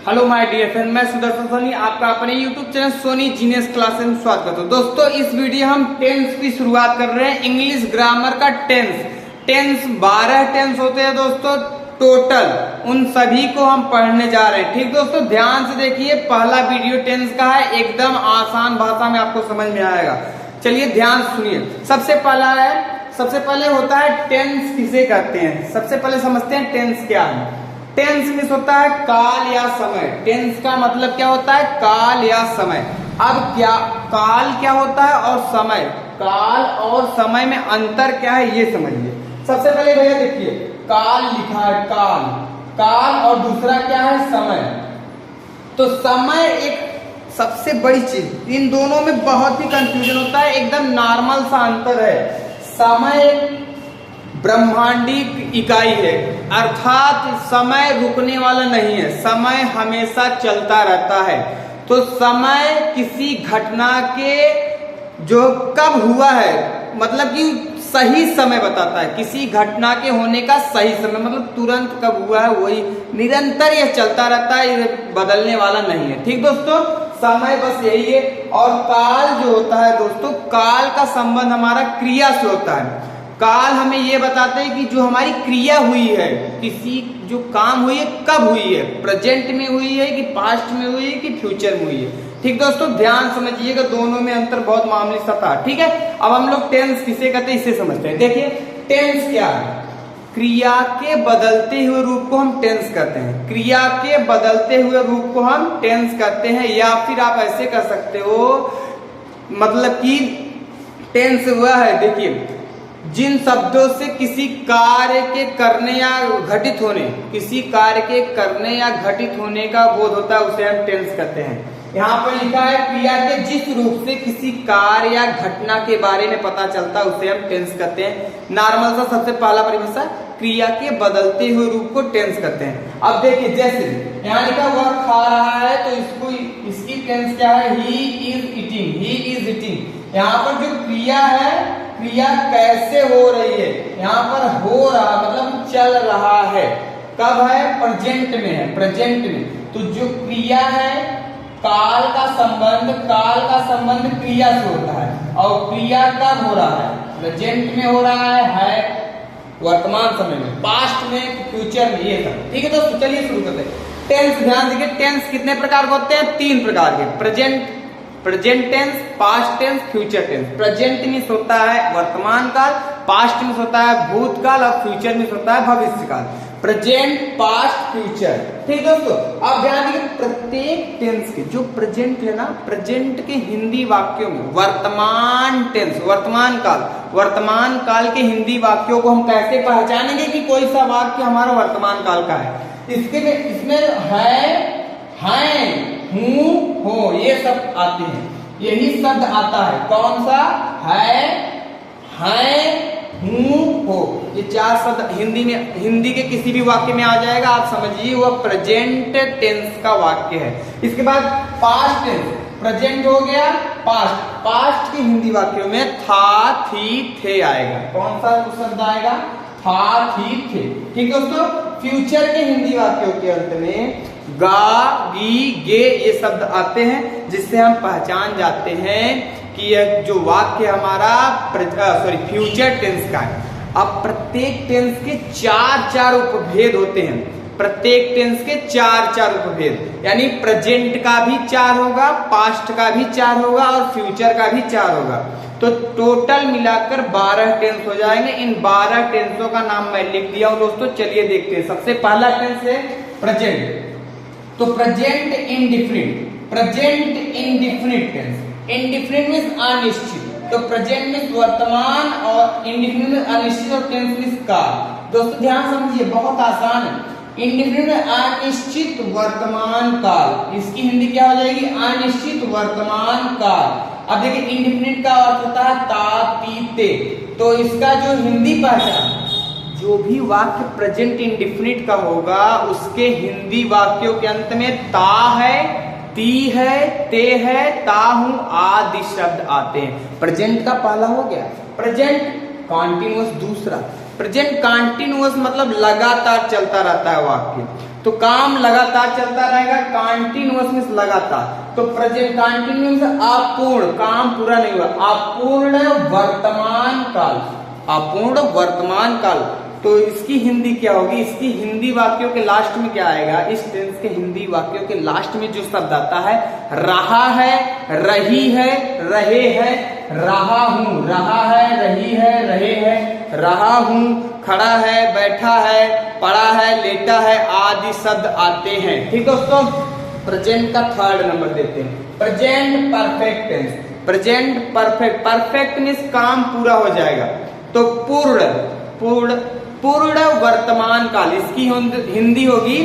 Hello my dear friend, मैं सुदर्शन सोनी आपका अपने YouTube channel Soni genius class में स्वागत करता हूँ। दोस्तों इस वीडियो हम टेंस की शुरुआत कर रहे हैं। इंग्लिश ग्रामर का टेंस 12 टेंस होते हैं दोस्तों टोटल, उन सभी को हम पढ़ने जा रहे हैं। ठीक दोस्तों, ध्यान से देखिए, पहला वीडियो टेंस का है, एकदम आसान भाषा में आपको समझ में आएगा। चलिए ध्यान सुनिए। सबसे पहले होता है टेंस किसे कहते हैं। सबसे पहले समझते हैं टेंस क्या है। टेंस मीन्स होता है काल या समय। टेंस का मतलब क्या होता है? काल या समय। अब क्या काल क्या होता है और समय, काल और समय में अंतर क्या है ये समझिए। सबसे पहले भैया देखिए, काल लिखा है, काल और दूसरा क्या है? समय। तो समय एक सबसे बड़ी चीज, इन दोनों में बहुत ही कंफ्यूजन होता है, एकदम नॉर्मल सा अंतर है। समय ब्रह्मांडिक इकाई है, अर्थात समय रुकने वाला नहीं है, समय हमेशा चलता रहता है। तो समय किसी घटना के जो कब हुआ है, मतलब कि सही समय बताता है। किसी घटना के होने का सही समय, मतलब तुरंत कब हुआ है वही, निरंतर यह चलता रहता है, ये बदलने वाला नहीं है। ठीक दोस्तों, समय बस यही है। और काल जो होता है दोस्तों, काल का संबंध हमारा क्रिया से होता है। काल हमें ये बताते हैं कि जो हमारी क्रिया हुई है, किसी जो काम हुई है कब हुई है, प्रेजेंट में हुई है कि पास्ट में हुई है कि फ्यूचर में हुई है। ठीक दोस्तों, ध्यान समझिएगा, दोनों में अंतर बहुत मामूली सा था। ठीक है, अब हम लोग टेंस किसे कहते हैं इसे समझते हैं। देखिए टेंस क्या है? क्रिया के बदलते हुए रूप को हम टेंस कहते हैं। क्रिया के बदलते हुए रूप को हम टेंस कहते हैं, या फिर आप ऐसे कह सकते हो, मतलब कि टेंस हुआ है, देखिए जिन शब्दों से किसी कार्य के करने या घटित होने, किसी कार्य के करने या घटित होने का बोध होता है, उसे हम टेंस कहते हैं। यहाँ पर लिखा है क्रिया के जिस रूप से किसी कार्य या घटना के बारे में पता चलता है उसे हम टेंस कहते हैं। नॉर्मल सा सबसे पहला परिभाषा, क्रिया के बदलते हुए रूप को टेंस कहते हैं। अब देखिए, जैसे यहाँ लिखा वह खा रहा है, तो इसकी टेंस क्या है? He is eating. यहाँ पर जो क्रिया है, क्रिया कैसे हो रही है, यहाँ पर हो रहा मतलब चल रहा है, कब है? प्रेजेंट में है, प्रेजेंट में। तो जो क्रिया है, काल का संबंध क्रिया से होता है, और क्रिया कब हो रहा है? प्रेजेंट में हो रहा है वर्तमान समय में, पास्ट में, फ्यूचर में, ये सब। ठीक है दोस्तों, चलिए शुरू करते हैं। टेंस ध्यान दीजिए, टेंस कितने प्रकार के होते हैं? 3 प्रकार के। Present tense, past tense, future tense. Present में होता है वर्तमान काल, पास्ट में होता है भूतकाल, और फ्यूचर में होता है भविष्य काल। Present, past, future. ठीक दोस्तों, अब ध्यान दीजिए, प्रत्येक टेंस के जो प्रेजेंट है ना, प्रेजेंट के हिंदी वाक्यों में वर्तमान टेंस, वर्तमान काल के हिंदी वाक्यों को हम कैसे पहचानेंगे कि कोई सा वाक्य हमारा वर्तमान काल का है? इसमें है, हूँ, हो, ये सब आते हैं, यही शब्द आता है। कौन सा? है, हूँ, हो, ये 4 शब्द हिंदी के किसी भी वाक्य में आ जाएगा, आप समझिए वह प्रेजेंट टेंस का वाक्य है। इसके बाद पास्ट टेंस, प्रेजेंट हो गया, पास्ट के हिंदी वाक्यों में था, थी, थे आएगा। कौन सा शब्द आएगा? था, थी, थे। ठीक दोस्तों, फ्यूचर के हिंदी वाक्यों के अंत में गा, गी, गे ये शब्द आते हैं, जिससे हम पहचान जाते हैं कि यह जो वाक्य हमारा फ्यूचर टेंस का है। अब प्रत्येक टेंस के 4 उपभेद होते हैं, प्रत्येक टेंस के 4 उपभेद, यानी प्रेजेंट का भी 4 होगा, पास्ट का भी 4 होगा, और फ्यूचर का भी 4 होगा। तो टोटल मिलाकर 12 टेंस हो जाएंगे। इन 12 टेंसों का नाम मैं लिख दिया हूं दोस्तों, चलिए देखते हैं। सबसे पहला टेंस है प्रेजेंट। तो present indefinite tense. Indefinite means अनिश्चित, तो प्रेजेंट मीन्स वर्तमान, और इंडिफिनिट मीन्स अनिश्चित, और टेंस मीन्स काल। दोस्तों ध्यान समझिए, बहुत आसान है। इंडिफिनिट अनिश्चित वर्तमान काल, इसकी हिंदी क्या हो जाएगी? अनिश्चित वर्तमान काल। अब देखिए, इंडिफिनिट का अर्थ होता है ता, ती, ते, तो इसका जो हिंदी पहचान, जो भी वाक्य प्रेजेंट इंडिफिनिट का होगा, उसके हिंदी वाक्यों के अंत में ता है, ती है, ते है, ता, हूं आदि शब्द आते हैं। प्रेजेंट का पहला हो गया प्रेजेंट कॉन्टिन्यूअस, दूसरा प्रेजेंट कॉन्टिन्यूअस मतलब लगातार चलता रहता है वाक्य। तो काम लगातार चलता रहेगा, कंटिन्यूअस मींस लगातार। तो प्रेजेंट कंटिन्यूअस अपूर्ण, काम पूरा नहीं हुआ, अपूर्ण वर्तमान काल, अपूर्ण वर्तमान काल। तो इसकी हिंदी क्या होगी? इसकी हिंदी वाक्यों के लास्ट में क्या आएगा? इस टेंस के हिंदी वाक्यों के लास्ट में जो शब्द आता है, रहा है, रही है, रहे हैं, रहा हूं, रहा है, रही है, रहे हैं, रहा हूं, खड़ा है, बैठा है, पड़ा है, लेटा है आदि शब्द आते हैं। ठीक दोस्तों, प्रेजेंट का थर्ड नंबर देते हैं, present perfect tense. Present perfect, perfect means काम पूरा हो जाएगा। तो पूर्ण, पूर्ण, पूर्ण वर्तमान काल, इसकी हिंदी होगी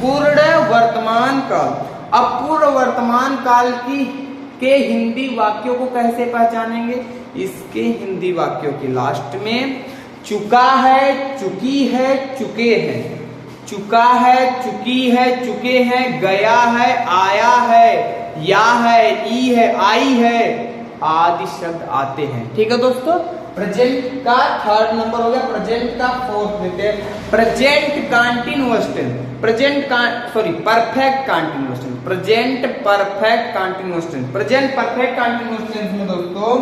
पूर्ण वर्तमान काल। अब पूर्ण वर्तमान काल के हिंदी वाक्यों को कैसे पहचानेंगे? इसके हिंदी वाक्यों के लास्ट में चुका है, चुकी है, चुके हैं, चुका है, चुकी है, चुके हैं, गया है, आया है, या है, ई है, आई है आदि शब्द आते हैं। ठीक है दोस्तों, प्रेजेंट का थर्ड नंबर हो गया। प्रेजेंट का फोर्थ देते हैं, present continuous tense. Present perfect continuous tense, present perfect continuous tense. Present perfect continuous tense में दोस्तों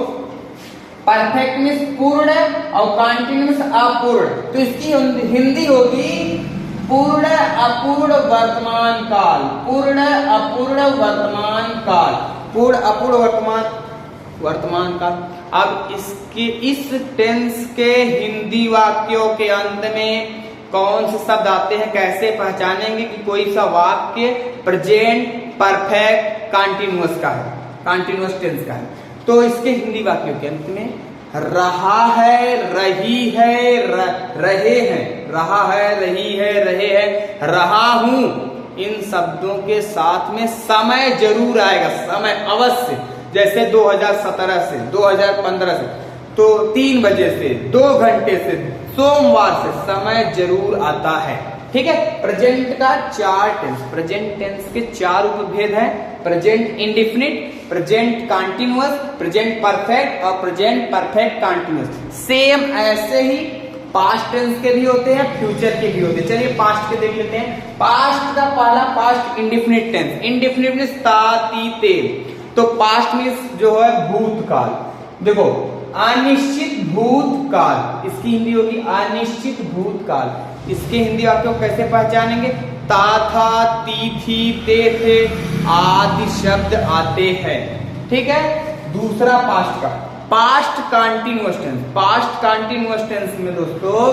परफेक्ट मींस पूर्ण और कंटिन्यूअस अपूर्ण। तो इसकी हिंदी होगी पूर्ण अपूर्ण वर्तमान काल, पूर्ण अपूर्ण वर्तमान काल, पूर्ण अपूर्ण वर्तमान काल। अब इसके इस टेंस के हिंदी वाक्यों के अंत में कौन से शब्द आते हैं, कैसे पहचानेंगे कि कोई सा वाक्य प्रेजेंट परफेक्ट कंटिन्यूअस का है, कंटिन्यूअस टेंस का है? तो इसके हिंदी वाक्यों के अंत में रहा है, रही है, रहे हैं, रहा है, रही है, रहे हैं, रहा हूं, इन शब्दों के साथ में समय जरूर आएगा, समय अवश्य। जैसे 2017 से, 2015 से, तो 3 बजे से, 2 घंटे से, सोमवार से समय जरूर आता है। ठीक है, प्रेजेंट का 4 टेंस, प्रेजेंट टेंस के 4 उपभेद हैं, present indefinite, present continuous, present perfect और प्रेजेंट परफेक्ट कंटिन्यूअस। सेम ऐसे ही पास्ट टेंस के भी होते हैं, फ्यूचर के भी होते हैं। चलिए पास्ट के देख लेते हैं। पास्ट का पहला past indefinite tense, indefinite means ता, ती, ते। तो पास्ट मींस जो है भूतकाल। देखो अनिश्चित भूतकाल, इसकी हिंदी होगी अनिश्चित भूतकाल। इसके हिंदी वाक्यों को कैसे पहचानेंगे? ता, था, ती, थी, ते, थे आदि शब्द आते हैं। ठीक है, दूसरा पास्ट का past continuous tense. Past continuous tense में दोस्तों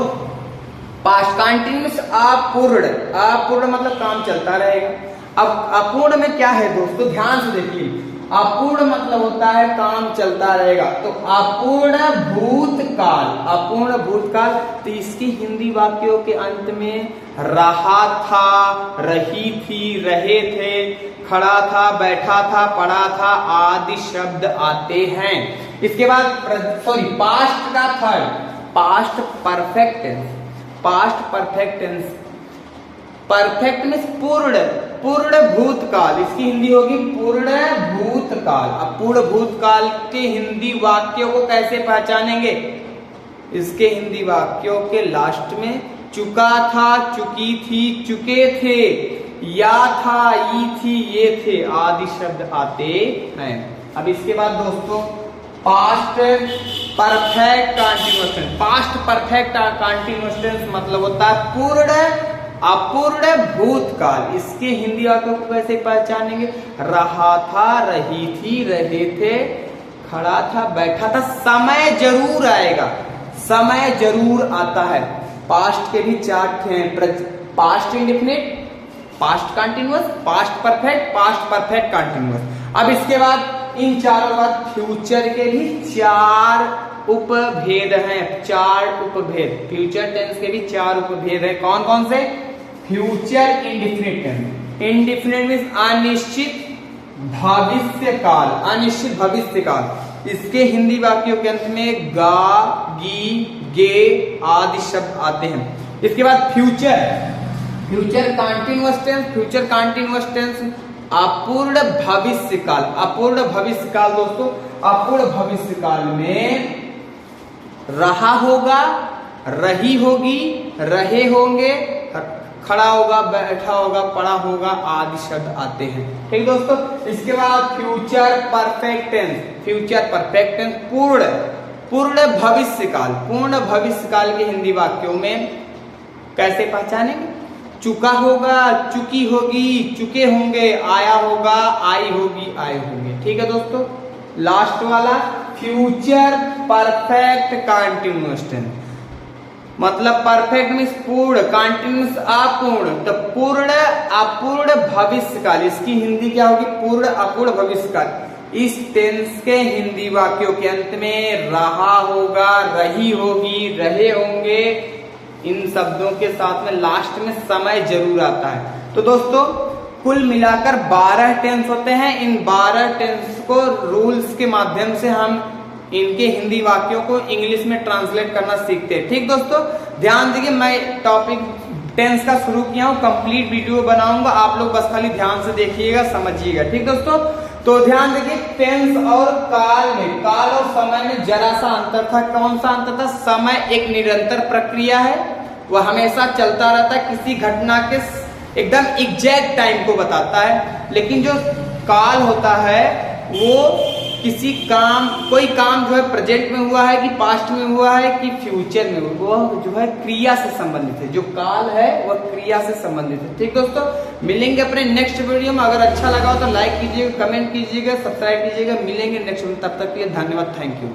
पास्ट कंटिन्यूअस अपूर्ण, अपूर्ण मतलब काम चलता रहेगा। अब अपूर्ण में क्या है दोस्तों, ध्यान से देखिए, अपूर्ण मतलब होता है काम चलता रहेगा। तो अपूर्ण भूतकाल, अपूर्ण भूतकाल। तो इसकी हिंदी वाक्यों के अंत में रहा था, रही थी, रहे थे, खड़ा था, बैठा था, पड़ा था आदि शब्द आते हैं। इसके बाद पास्ट का third, past perfect tense. Past perfect tense, perfect means पूर्ण, पूर्ण भूतकाल। इसकी हिंदी होगी पूर्ण भूतकाल। अब पूर्ण भूतकाल के हिंदी वाक्यों को कैसे पहचानेंगे? इसके हिंदी वाक्यों के लास्ट में चुका था, चुकी थी, चुके थे, या था, ई थी, ये थे आदि शब्द आते हैं। अब इसके बाद दोस्तों past perfect continuous tense. Past perfect continuous tense मतलब होता है पूर्ण अपूर्ण भूतकाल। इसके हिंदी वाक्यों को कैसे पहचानेंगे? रहा था, रही थी, रहे थे, खड़ा था, बैठा था, समय जरूर आएगा, समय जरूर आता है। पास्ट के भी 4 थे, past indefinite, past continuous, past perfect, past perfect continuous. अब इसके बाद इन चारों बाद फ्यूचर के भी 4 उपभेद हैं, 4 उपभेद। फ्यूचर टेंस के भी 4 उपभेद हैं। कौन कौन से? Future indefinite tense, indefinite means अनिश्चित भविष्य काल, अनिश्चित भविष्य काल। इसके हिंदी वाक्यों के अंत में गा, गी, गे आदि शब्द आते हैं। इसके बाद future, future continuous tense. Future continuous tense अपूर्ण भविष्य काल, अपूर्ण भविष्य काल दोस्तों। अपूर्ण भविष्य काल में रहा होगा, रही होगी, रहे होंगे, खड़ा होगा, बैठा होगा, पड़ा होगा आदि शब्द आते हैं। ठीक दोस्तों, इसके बाद future perfect tense. Future perfect tense पूर्ण भविष्य काल। पूर्ण भविष्य काल के हिंदी वाक्यों में कैसे पहचानेंगे? चुका होगा, चुकी होगी, चुके होंगे, आया होगा, आई होगी, आए होंगे। ठीक है दोस्तों, लास्ट वाला फ्यूचर परफेक्ट कंटिन्यूअस टेंस, मतलब परफेक्ट मीन्स पूर्ण, कंटिन्यूअस अपूर्ण, तो पूर्ण अपूर्ण भविष्य काल, इसकी हिंदी क्या होगी? पूर्ण अपूर्ण भविष्य काल। इस टेंस के हिंदी वाक्यों के अंत में रहा होगा, रही होगी, रहे होंगे, इन शब्दों के साथ में लास्ट में समय जरूर आता है। तो दोस्तों कुल मिलाकर 12 टेंस होते हैं। इन 12 टेंस को रूल्स के माध्यम से हम इनके हिंदी वाक्यों को इंग्लिश में ट्रांसलेट करना सीखते हैं। ठीक दोस्तों, ध्यान दीजिए, मैं टॉपिक टेंस का शुरू किया हूं, कंप्लीट वीडियो बनाऊंगा, आप लोग बस खाली ध्यान से देखिएगा, समझिएगा। ठीक दोस्तों, तो ध्यान देखिए, टेंस और काल में, काल और समय में जरा सा अंतर था। कौन सा अंतर था? समय एक निरंतर प्रक्रिया है, वह हमेशा चलता रहता है, किसी घटना के एकदम एग्जैक्ट टाइम को बताता है। लेकिन जो काल होता है वो किसी काम, कोई काम जो है प्रेजेंट में हुआ है कि पास्ट में हुआ है कि फ्यूचर में हुआ, वो जो है क्रिया से संबंधित है। जो काल है वह क्रिया से संबंधित है। ठीक दोस्तों, मिलेंगे अपने नेक्स्ट वीडियो में। अगर अच्छा लगा हो तो लाइक कीजिएगा, कमेंट कीजिएगा, सब्सक्राइब कीजिएगा। मिलेंगे नेक्स्ट वीडियो, तब तक के लिए धन्यवाद, थैंक यू।